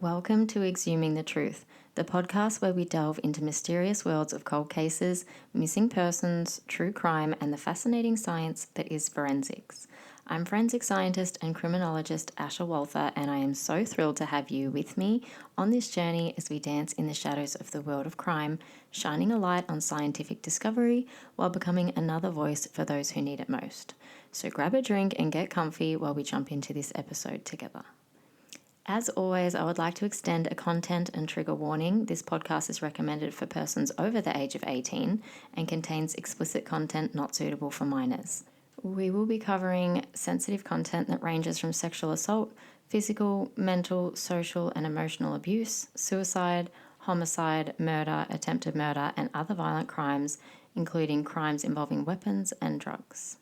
Welcome to Exhuming the Truth, the podcast where we delve into mysterious worlds of cold cases, missing persons, true crime, and the fascinating science that is forensics. I'm forensic scientist and criminologist Asha Walther, and I am so thrilled to have you with me on this journey as we dance in the shadows of the world of crime, shining a light on scientific discovery while becoming another voice for those who need it most. So grab a drink and get comfy while we jump into this episode together. As always, I would like to extend a content and trigger warning. This podcast is recommended for persons over the age of 18 and contains explicit content not suitable for minors. We will be covering sensitive content that ranges from sexual assault, physical, mental, social, and emotional abuse, suicide, homicide, murder, attempted murder, and other violent crimes, including crimes involving weapons and drugs.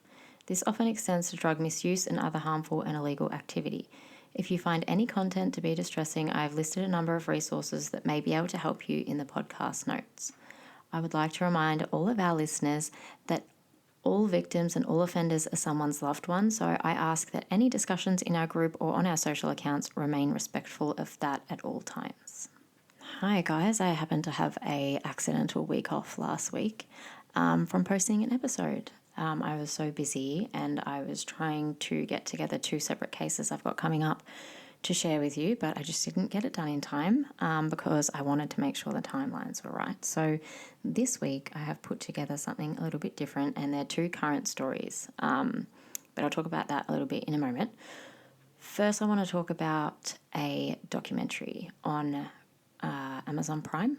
This often extends to drug misuse and other harmful and illegal activity. If you find any content to be distressing, I have listed a number of resources that may be able to help you in the podcast notes. I would like to remind all of our listeners that all victims and all offenders are someone's loved one, so I ask that any discussions in our group or on our social accounts remain respectful of that at all times. Hi guys, I happened to have an accidental week off last week from posting an episode. I was so busy and I was trying to get together two separate cases I've got coming up to share with you, but I just didn't get it done in time because I wanted to make sure the timelines were right. So this week I have put together something a little bit different, and they're two current stories, but I'll talk about that a little bit in a moment. First, I want to talk about a documentary on Amazon Prime.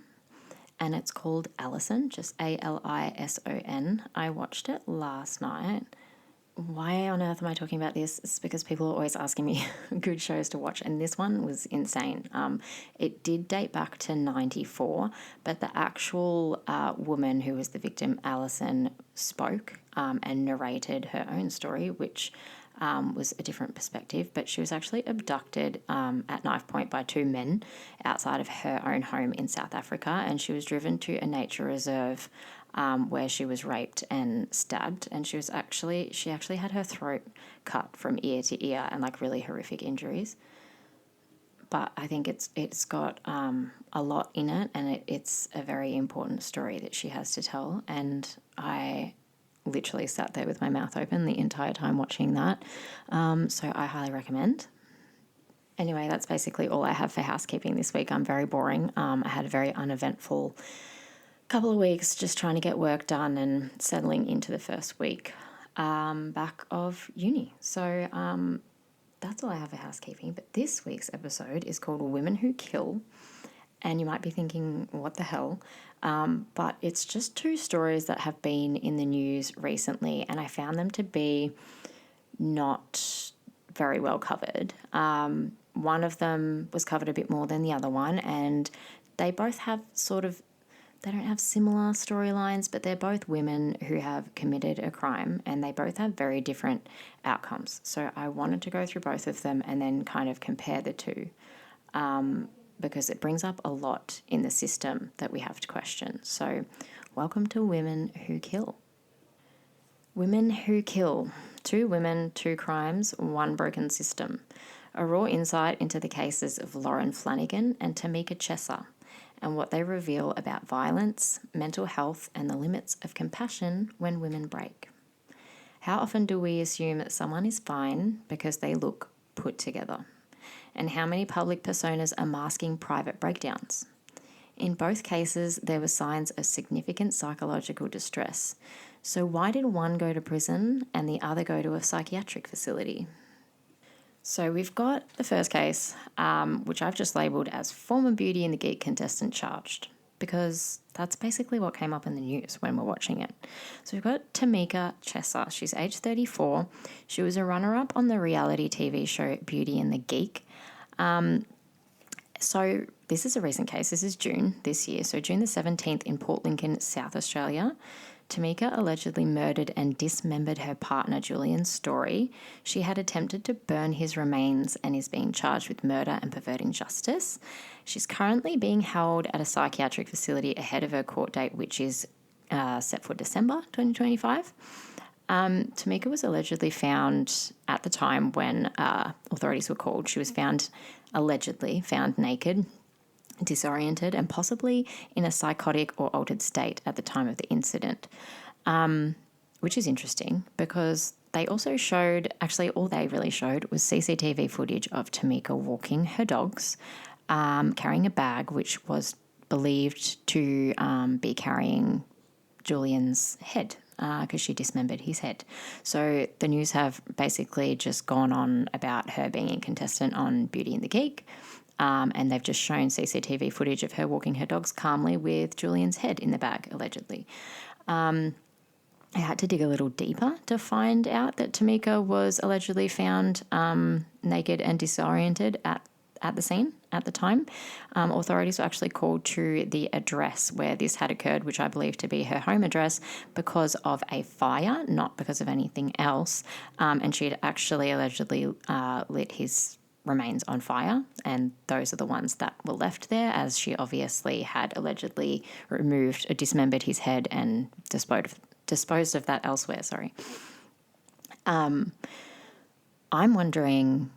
And it's called Alison, just Alison. I watched it last night. Why on earth am I talking about this? It's because people are always asking me good shows to watch, and this one was insane. It did date back to 94, but the actual woman who was the victim, Alison, spoke and narrated her own story, which was a different perspective, but she was actually abducted at knife point by two men outside of her own home in South Africa, and she was driven to a nature reserve where she was raped and stabbed, and she actually had her throat cut from ear to ear and like really horrific injuries. But I think it's got a lot in it, and it's a very important story that she has to tell, and I literally sat there with my mouth open the entire time watching that. So I highly recommend. Anyway, that's basically all I have for housekeeping this week. I'm very boring. I had a very uneventful couple of weeks just trying to get work done and settling into the first week back of uni. So that's all I have for housekeeping. But this week's episode is called Women Who Kill. And you might be thinking, what the hell? But it's just two stories that have been in the news recently, and I found them to be not very well covered. One of them was covered a bit more than the other one, and they both have they don't have similar storylines, but they're both women who have committed a crime, and they both have very different outcomes. So I wanted to go through both of them and then kind of compare the two. Because it brings up a lot in the system that we have to question. So, welcome to Women Who Kill. Women Who Kill. Two women, two crimes, one broken system. A raw insight into the cases of Lauren Flanigan and Tamika Chesser, and what they reveal about violence, mental health, and the limits of compassion when women break. How often do we assume that someone is fine because they look put together? And how many public personas are masking private breakdowns? In both cases, there were signs of significant psychological distress. So why did one go to prison and the other go to a psychiatric facility? So we've got the first case, which I've just labelled as former Beauty and the Geek contestant charged, because that's basically what came up in the news when we're watching it. So we've got Tamika Chesser. She's age 34. She was a runner-up on the reality TV show Beauty and the Geek. So this is a recent case. This is June this year. So June the 17th in Port Lincoln, South Australia. Tamika allegedly murdered and dismembered her partner, Julian Story. She had attempted to burn his remains and is being charged with murder and perverting justice. She's currently being held at a psychiatric facility ahead of her court date, which is set for December 2025. Tamika was allegedly found at the time when authorities were called. She was allegedly found naked, disoriented, and possibly in a psychotic or altered state at the time of the incident, which is interesting because they also showed, actually all they really showed was CCTV footage of Tamika walking her dogs, carrying a bag which was believed to be carrying Julian's head because she dismembered his head. So the news have basically just gone on about her being a contestant on Beauty and the Geek, and they've just shown CCTV footage of her walking her dogs calmly with Julian's head in the bag, allegedly. I had to dig a little deeper to find out that Tamika was allegedly found naked and disoriented at the scene at the time. Authorities were actually called to the address where this had occurred, which I believe to be her home address, because of a fire, not because of anything else. And she had actually allegedly lit his remains on fire, and those are the ones that were left there, as she obviously had allegedly removed or dismembered his head and disposed of that elsewhere. I'm wondering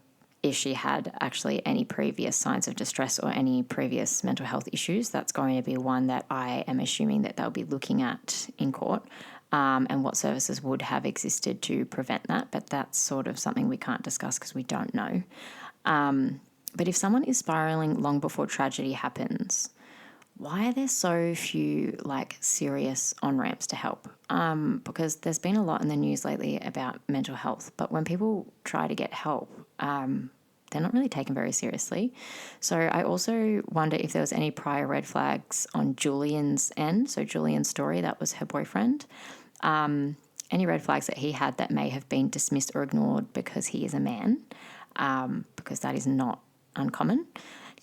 if she had actually any previous signs of distress or any previous mental health issues. That's going to be one that I am assuming that they'll be looking at in court, and what services would have existed to prevent that. But that's sort of something we can't discuss because we don't know. But if someone is spiraling long before tragedy happens, why are there so few serious on-ramps to help? Because there's been a lot in the news lately about mental health, but when people try to get help, they're not really taken very seriously. So I also wonder if there was any prior red flags on Julian's end. So Julian's story, that was her boyfriend. Any red flags that he had that may have been dismissed or ignored because he is a man, because that is not uncommon.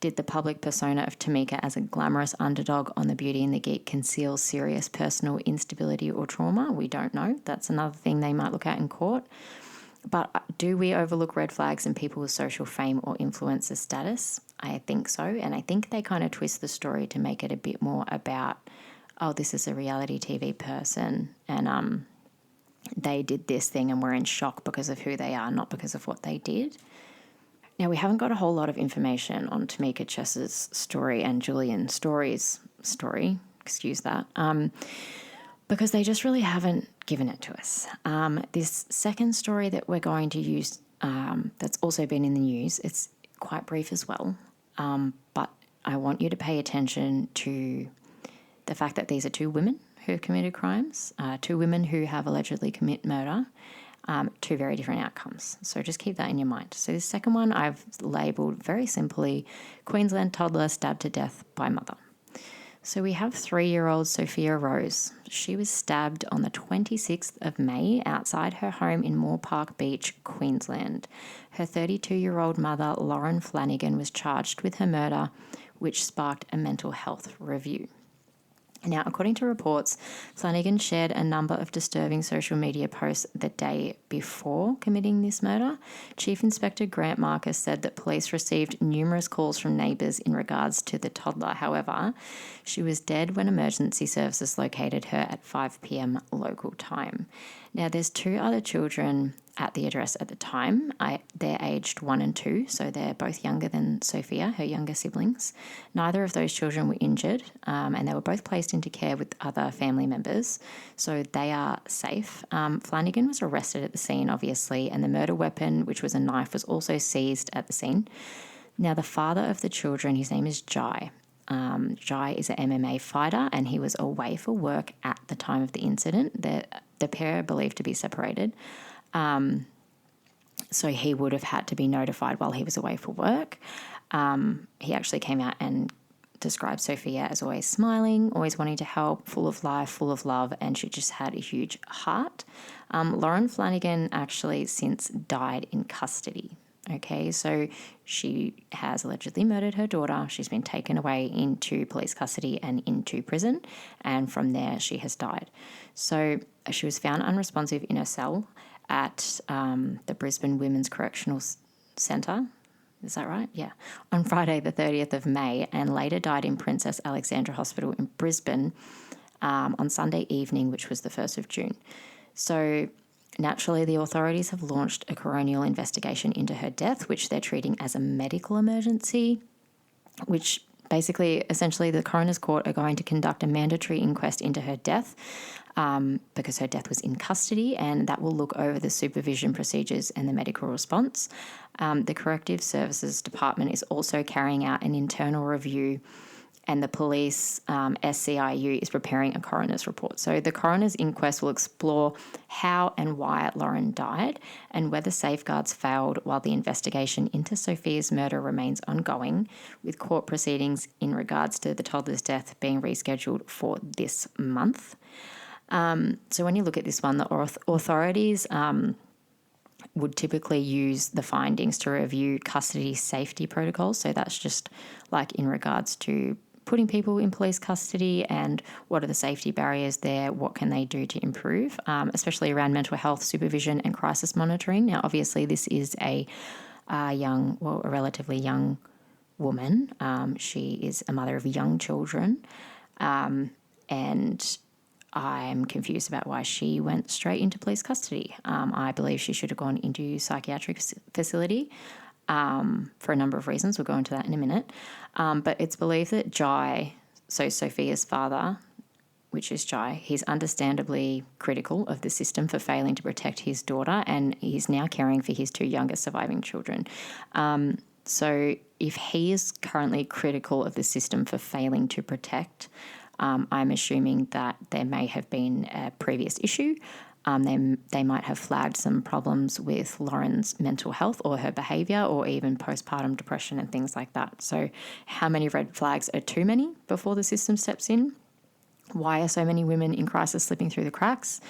Did the public persona of Tamika as a glamorous underdog on the Beauty and the Geek conceal serious personal instability or trauma? We don't know. That's another thing they might look at in court. But do we overlook red flags in people's social fame or influencer status? I think so. And I think they kind of twist the story to make it a bit more about, oh, this is a reality TV person and they did this thing and we're in shock because of who they are, not because of what they did. Now, we haven't got a whole lot of information on Tamika Chess's story and Julian Story's story, excuse that, because they just really haven't given it to us. This second story that we're going to use, that's also been in the news, it's quite brief as well, but I want you to pay attention to the fact that these are two women who have committed crimes, two women who have allegedly commit murder, two very different outcomes. So just keep that in your mind. So the second one I've labelled very simply, Queensland toddler stabbed to death by mother. So we have 3-year-old Sophia Rose. She was stabbed on the 26th of May outside her home in Moore Park Beach, Queensland. Her 32-year-old mother, Lauren Flanigan, was charged with her murder, which sparked a mental health review. Now, according to reports, Flanigan shared a number of disturbing social media posts the day before committing this murder. Chief Inspector Grant Marcus said that police received numerous calls from neighbours in regards to the toddler. However, she was dead when emergency services located her at 5 p.m. local time. Now, there's 2 other children at the address at the time. They're aged 1 and 2, so they're both younger than Sophia, her younger siblings. Neither of those children were injured, and they were both placed into care with other family members, so they are safe. Flanigan was arrested at the scene, obviously, and the murder weapon, which was a knife, was also seized at the scene. Now, the father of the children, his name is Jai. Jai is an MMA fighter, and he was away for work at the time of the incident. The pair are believed to be separated. So he would have had to be notified while he was away for work. He actually came out and described Sophia as always smiling, always wanting to help, full of life, full of love, and she just had a huge heart. Lauren Flanigan actually since died in custody. Okay, so she has allegedly murdered her daughter. She's been taken away into police custody and into prison, and from there she has died. So she was found unresponsive in her cell at the Brisbane Women's Correctional Centre. Is that right? Yeah. On Friday, the 30th of May, and later died in Princess Alexandra Hospital in Brisbane on Sunday evening, which was the 1st of June. So Naturally, the authorities have launched a coronial investigation into her death, which they're treating as a medical emergency, which basically, essentially, the coroner's court are going to conduct a mandatory inquest into her death because her death was in custody, and that will look over the supervision procedures and the medical response. The Corrective Services Department is also carrying out an internal review, and the police SCIU is preparing a coroner's report. So the coroner's inquest will explore how and why Lauren died and whether safeguards failed while the investigation into Sophia's murder remains ongoing, with court proceedings in regards to the toddler's death being rescheduled for this month. So when you look at this one, the authorities would typically use the findings to review custody safety protocols. So that's just like in regards to putting people in police custody and what are the safety barriers there, what can they do to improve, especially around mental health supervision and crisis monitoring. Now, obviously, this is a relatively young woman. She is a mother of young children, and I'm confused about why she went straight into police custody. I believe she should have gone into psychiatric facility for a number of reasons. We'll go into that in a minute. But it's believed that Jai, so Sophia's father, which is Jai, he's understandably critical of the system for failing to protect his daughter, and he's now caring for his two youngest surviving children. So if he is currently critical of the system for failing to protect, I'm assuming that there may have been a previous issue. They might have flagged some problems with Lauren's mental health or her behaviour, or even postpartum depression and things like that. So how many red flags are too many before the system steps in? Why are so many women in crisis slipping through the cracks?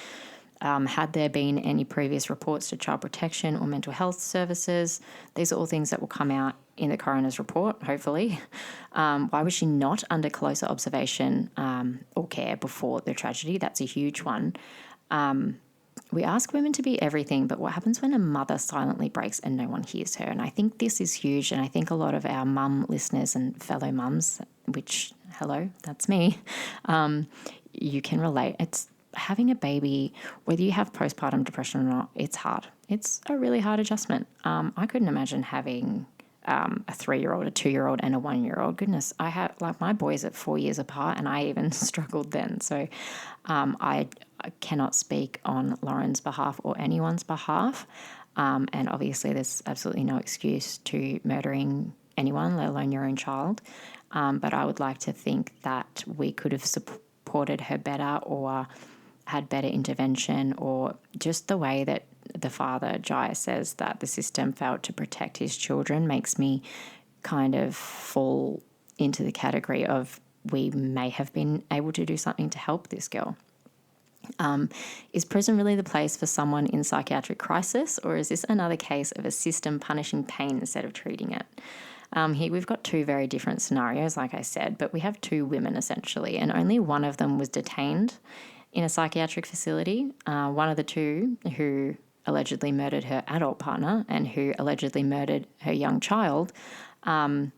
Had there been any previous reports to child protection or mental health services? These are all things that will come out in the coroner's report, hopefully. Why was she not under closer observation or care before the tragedy? That's a huge one. We ask women to be everything, but what happens when a mother silently breaks and no one hears her? And I think this is huge, and I think a lot of our mum listeners and fellow mums, which, hello, that's me, you can relate. It's having a baby, whether you have postpartum depression or not, it's hard. It's a really hard adjustment. I couldn't imagine having a 3-year-old, a 2-year-old, and a 1-year-old. Goodness, I have, like, my boys at 4 years apart, and I even struggled then. So I cannot speak on Lauren's behalf or anyone's behalf. And obviously there's absolutely no excuse to murdering anyone, let alone your own child. But I would like to think that we could have supported her better, or had better intervention, or just the way that the father, Jai, says that the system failed to protect his children makes me kind of fall into the category of we may have been able to do something to help this girl. Is prison really the place for someone in psychiatric crisis, or is this another case of a system punishing pain instead of treating it? Here we've got two very different scenarios, like I said, but we have two women essentially, and only one of them was detained in a psychiatric facility. One of the two who allegedly murdered her adult partner and who allegedly murdered her young child, I'm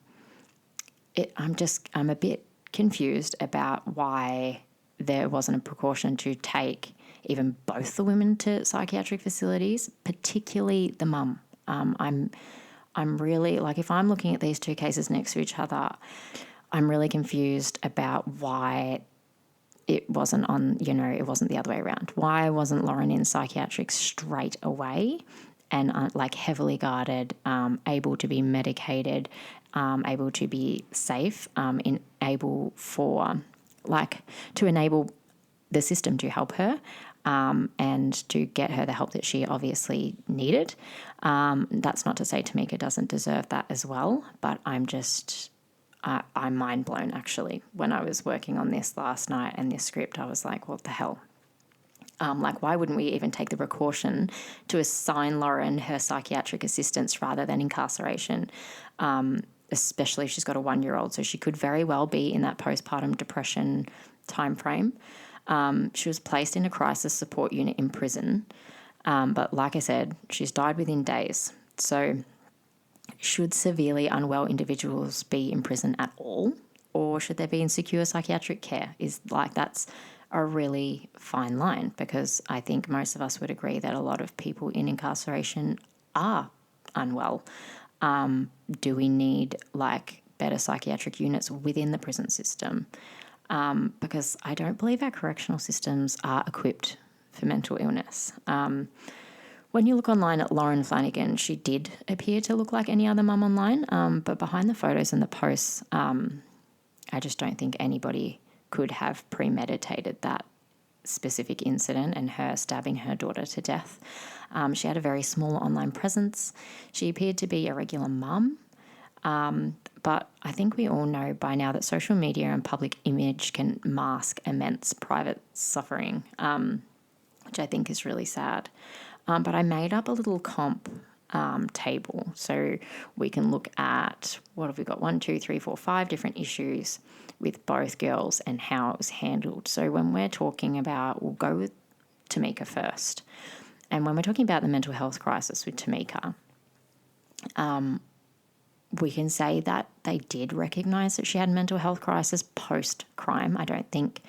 a bit confused about why there wasn't a precaution to take even both the women to psychiatric facilities, particularly the mum. I'm really, like, if I'm looking at these two cases next to each other, I'm really confused about why it wasn't it wasn't the other way around. Why wasn't Lauren in psychiatric straight away and heavily guarded, able to be medicated, able to be safe, to enable the system to help her and to get her the help that she obviously needed. That's not to say Tamika doesn't deserve that as well, but I'm mind blown, actually. When I was working on this last night and this script, I was like, what the hell? Why wouldn't we even take the precaution to assign Lauren her psychiatric assistance rather than incarceration? Especially if she's got a 1-year-old, so she could very well be in that postpartum depression time frame. She was placed in a crisis support unit in prison, but like I said, she's died within days. So should severely unwell individuals be in prison at all, or should they be in secure psychiatric care? That's a really fine line, because I think most of us would agree that a lot of people in incarceration are unwell. Do we need better psychiatric units within the prison system? Because I don't believe our correctional systems are equipped for mental illness. When you look online at Lauren Flanigan, she did appear to look like any other mum online, but behind the photos and the posts, I just don't think anybody could have premeditated that specific incident and her stabbing her daughter to death. She had a very small online presence. She appeared to be a regular mum, but I think we all know by now that social media and public image can mask immense private suffering, which I think is really sad. But I made up a little comp table so we can look at, what have we got, 1, 2, 3, 4, 5 different issues with both girls and how it was handled. So when we're talking about, we'll go with Tamika first. And when we're talking about the mental health crisis with Tamika, we can say that they did recognise that she had a mental health crisis post-crime. I don't think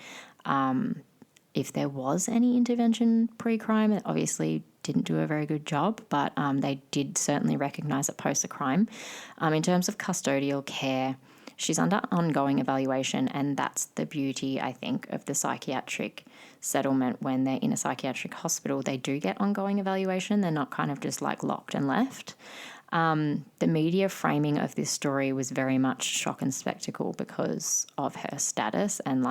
if there was any intervention pre-crime, it obviously didn't do a very good job, but they did certainly recognise it post the crime. In terms of custodial care, she's under ongoing evaluation, and that's the beauty, I think, of the psychiatric settlement. When they're in a psychiatric hospital, they do get ongoing evaluation. They're not kind of just locked and left. The media framing of this story was very much shock and spectacle because of her status, and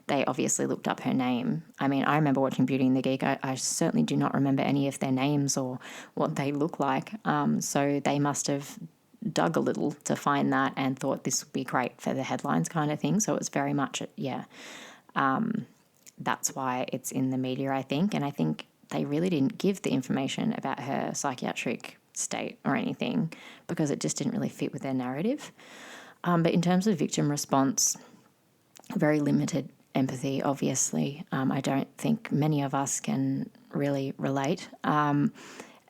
they obviously looked up her name. I mean, I remember watching Beauty and the Geek. I certainly do not remember any of their names or what they look like. So they must have dug a little to find that and thought this would be great for the headlines kind of thing. So it was very much, that's why it's in the media, I think. And I think they really didn't give the information about her psychiatric state or anything because it just didn't really fit with their narrative. But in terms of victim response, very limited empathy, obviously. I don't think many of us can really relate,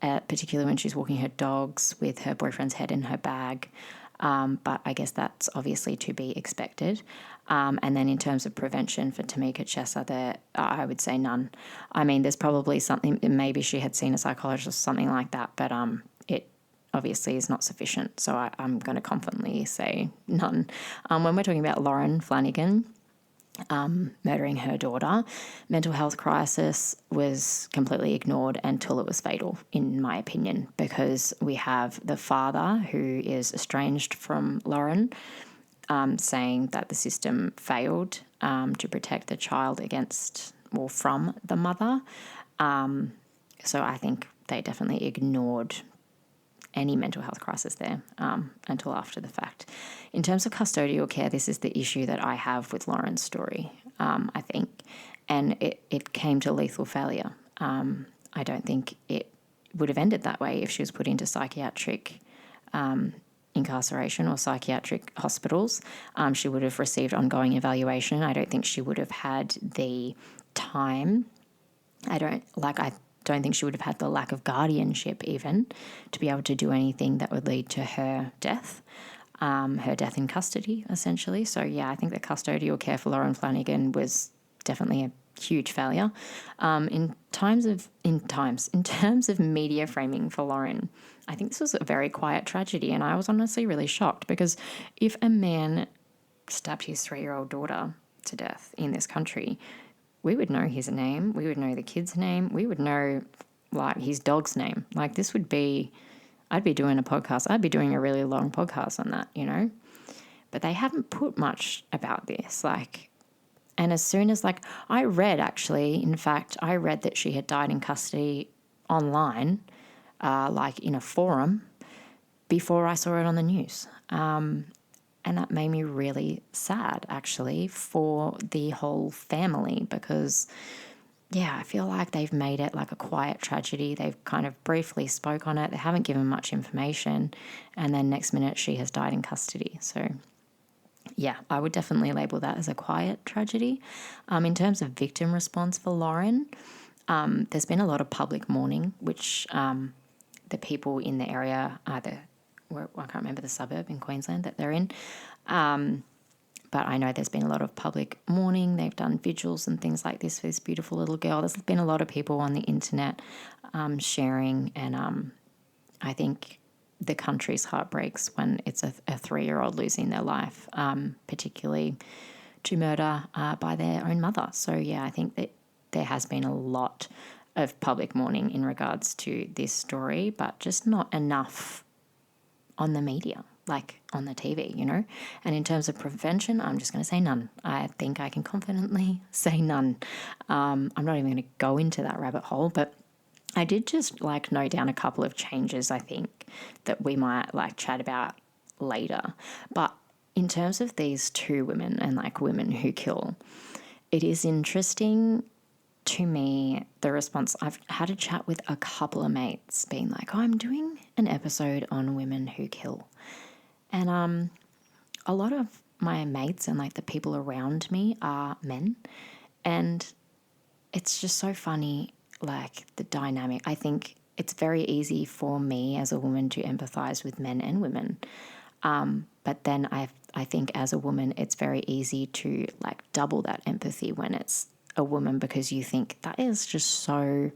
particularly when she's walking her dogs with her boyfriend's head in her bag. But I guess that's obviously to be expected. And then in terms of prevention for Tamika Chessa, I would say none. I mean, there's probably something, maybe she had seen a psychologist or something like that, but it obviously is not sufficient. So I'm going to confidently say none. When we're talking about Lauren Flanigan murdering her daughter, mental health crisis was completely ignored until it was fatal, in my opinion, because we have the father who is estranged from Lauren, saying that the system failed to protect the child from the mother. So I think they definitely ignored any mental health crisis there until after the fact. In terms of custodial care, this is the issue that I have with Lauren's story, I think, and it came to lethal failure. I don't think it would have ended that way if she was put into psychiatric incarceration or psychiatric hospitals. She would have received ongoing evaluation. I don't think she would have had the time. I don't think she would have had the lack of guardianship even to be able to do anything that would lead to her death in custody, essentially. So, yeah, I think the custodial care for Lauren Flanigan was definitely a huge failure. In terms of media framing for Lauren, I think this was a very quiet tragedy, and I was honestly really shocked because if a man stabbed his 3-year-old daughter to death in this country, we would know his name, we would know the kid's name, we would know his dog's name. I'd be doing a podcast. I'd be doing a really long podcast on that, But they haven't put much about this. And as soon as I read that she had died in custody online, in a forum, before I saw it on the news. And that made me really sad, actually, for the whole family because, I feel like they've made it like a quiet tragedy. They've kind of briefly spoke on it. They haven't given much information. And then next minute she has died in custody. So, I would definitely label that as a quiet tragedy. In terms of victim response for Lauren, there's been a lot of public mourning, which the people in the area, I can't remember the suburb in Queensland that they're in, but but I know there's been a lot of public mourning. They've done vigils and things like this for this beautiful little girl. There's been a lot of people on the internet sharing, and I think the country's heart breaks when it's a 3-year-old losing their life, particularly to murder by their own mother. So, yeah, I think that there has been a lot of public mourning in regards to this story, but just not enough on the media, like on the TV, you know. And in terms of prevention, I'm just going to say none. I think I can confidently say none. I'm not even going to go into that rabbit hole, but I did just like note down a couple of changes, I think, that we might like chat about later. But in terms of these 2 women and like women who kill, it is interesting to me, the response. I've had a chat with a couple of mates being like, oh, I'm doing an episode on women who kill. And a lot of my mates and like the people around me are men. And it's just so funny, like the dynamic. I think it's very easy for me as a woman to empathize with men and women. But then I think as a woman, it's very easy to like double that empathy when it's a woman, because you think that is just so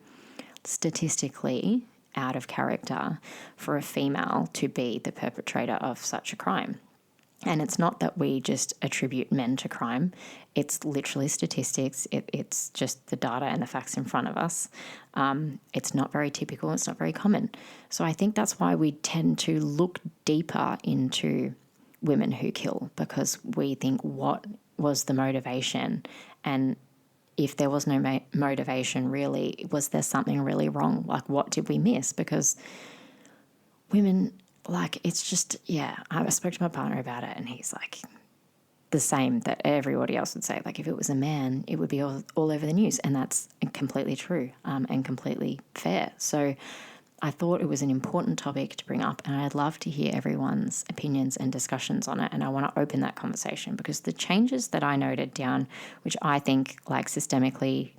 statistically out of character for a female to be the perpetrator of such a crime. And it's not that we just attribute men to crime. It's literally statistics. It's just the data and the facts in front of us. It's not very typical. It's not very common. So I think that's why we tend to look deeper into women who kill, because we think, what was the motivation? And if there was no motivation, really, was there something really wrong? Like, what did we miss? Because women, like, it's just, yeah, I spoke to my partner about it, and he's like the same that everybody else would say. Like, if it was a man, it would be all over the news. And that's completely true and completely fair. So I thought it was an important topic to bring up, and I'd love to hear everyone's opinions and discussions on it. And I want to open that conversation, because the changes that I noted down, which I think like systemically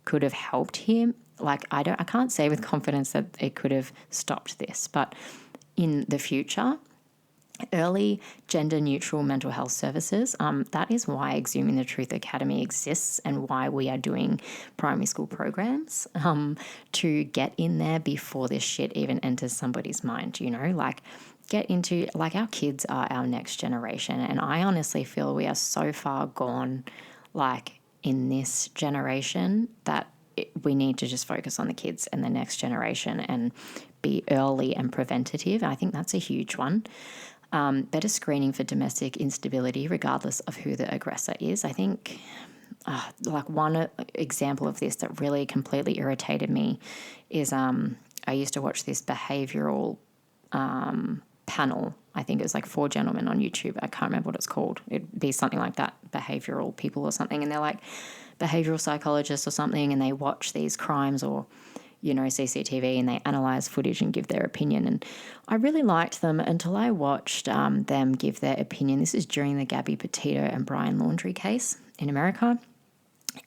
could have helped here, like I can't say with confidence that it could have stopped this, but in the future, early gender-neutral mental health services, that is why Exhuming the Truth Academy exists, and why we are doing primary school programs to get in there before this shit even enters somebody's mind, you know, like get into, like, our kids are our next generation, and I honestly feel we are so far gone, like, in this generation, that we need to just focus on the kids and the next generation and be early and preventative. I think that's a huge one. Better screening for domestic instability, regardless of who the aggressor is. I think, like, one example of this that really completely irritated me is I used to watch this behavioural panel. I think it was like 4 gentlemen on YouTube. I can't remember what it's called. It'd be something like that, behavioural people or something. And they're like behavioural psychologists or something, and they watch these crimes or, you know, CCTV, and they analyse footage and give their opinion. And I really liked them until I watched them give their opinion. This is during the Gabby Petito and Brian Laundrie case in America.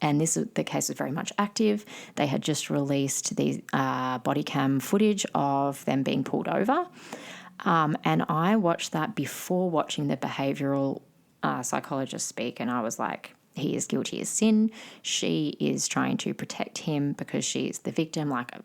And the case was very much active. They had just released the body cam footage of them being pulled over. And I watched that before watching the behavioural psychologist speak, and I was like, he is guilty as sin. She is trying to protect him because she's the victim. Like, I've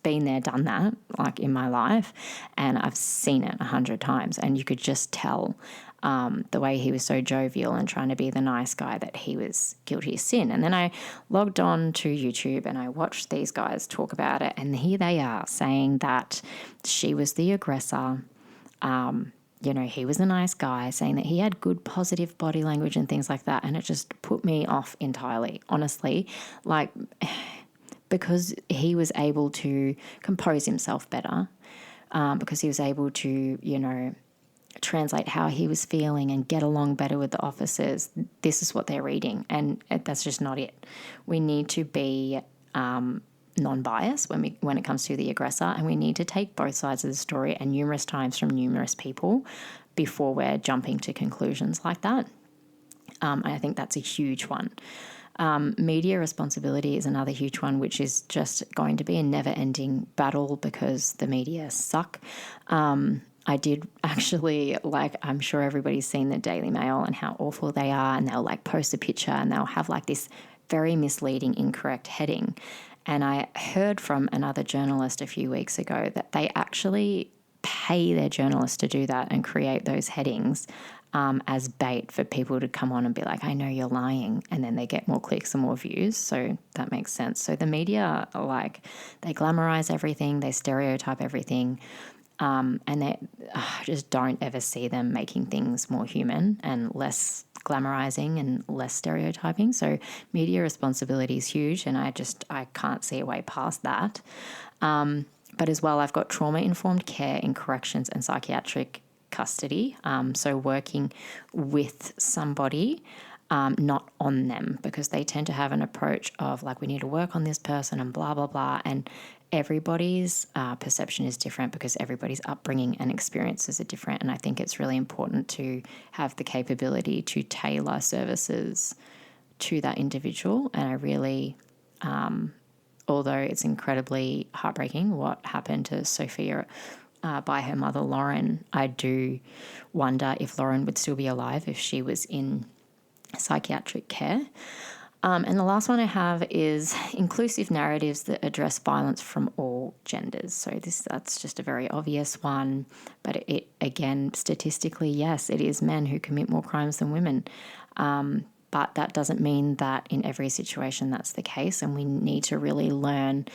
been there, done that, like, in my life, and I've seen it 100 times. And you could just tell the way he was so jovial and trying to be the nice guy, that he was guilty as sin. And then I logged on to YouTube and I watched these guys talk about it, and here they are saying that she was the aggressor. You know, he was a nice guy, saying that he had good positive body language and things like that. And it just put me off entirely, honestly, like, because he was able to compose himself better, because he was able to, you know, translate how he was feeling and get along better with the officers. This is what they're reading, and that's just not it. We need to be non-biased when it comes to the aggressor, and we need to take both sides of the story, and numerous times from numerous people, before we're jumping to conclusions like that. And I think that's a huge one. Media responsibility is another huge one, which is just going to be a never-ending battle because the media suck. I did actually, like, I'm sure everybody's seen the Daily Mail and how awful they are, and they'll like post a picture and they'll have like this very misleading, incorrect heading. And I heard from another journalist a few weeks ago that they actually pay their journalists to do that and create those headings as bait for people to come on and be like, I know you're lying. And then they get more clicks and more views. So that makes sense. So the media, like, they glamorize everything, they stereotype everything. And they just don't ever see them making things more human and less glamorizing and less stereotyping. So media responsibility is huge, and I can't see a way past that. But as well, I've got trauma-informed care in corrections and psychiatric custody. So working with somebody, not on them, because they tend to have an approach of like, we need to work on this person and blah, blah, blah. And everybody's perception is different because everybody's upbringing and experiences are different. And I think it's really important to have the capability to tailor services to that individual. And I really, although it's incredibly heartbreaking what happened to Sophia by her mother, Lauren, I do wonder if Lauren would still be alive if she was in psychiatric care. And the last one I have is inclusive narratives that address violence from all genders. So that's just a very obvious one, but it again, statistically, yes, it is men who commit more crimes than women. But that doesn't mean that in every situation that's the case, and we need to really learn,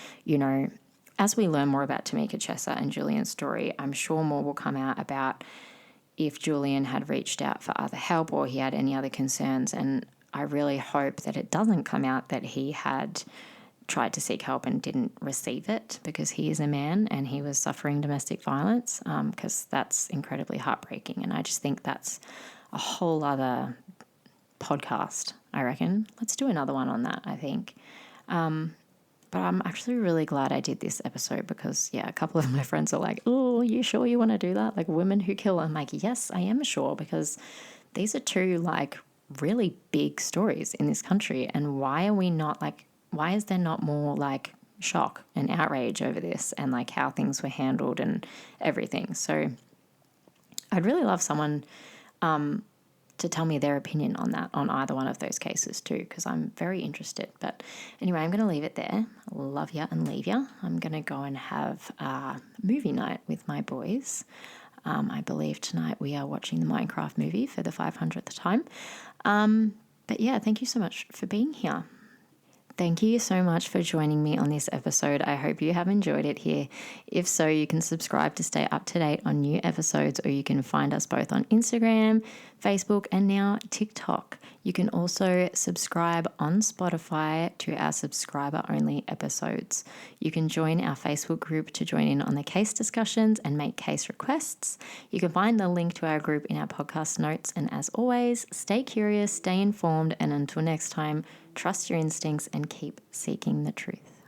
as we learn more about Tamika Chessa and Julian's story, I'm sure more will come out about if Julian had reached out for other help or he had any other concerns. And I really hope that it doesn't come out that he had tried to seek help and didn't receive it, because he is a man and he was suffering domestic violence, because that's incredibly heartbreaking. And I just think that's a whole other podcast, I reckon. Let's do another one on that, I think. But I'm actually really glad I did this episode because, a couple of my friends are like, oh, you sure you want to do that? Like, women who kill. I'm like, yes, I am sure, because these are two, like, really big stories in this country. And why is there not more, like, shock and outrage over this and, like, how things were handled and everything? So I'd really love someone to tell me their opinion on that, on either one of those cases too, because I'm very interested. But anyway, I'm going to leave it there. Love ya and leave ya. I'm going to go and have a movie night with my boys. I believe tonight we are watching the Minecraft movie for the 500th time. But yeah, thank you so much for being here. Thank you so much for joining me on this episode. I hope you have enjoyed it here. If so, you can subscribe to stay up to date on new episodes, or you can find us both on Instagram, Facebook, and now TikTok. You can also subscribe on Spotify to our subscriber-only episodes. You can join our Facebook group to join in on the case discussions and make case requests. You can find the link to our group in our podcast notes. And as always, stay curious, stay informed, and until next time, trust your instincts and keep seeking the truth.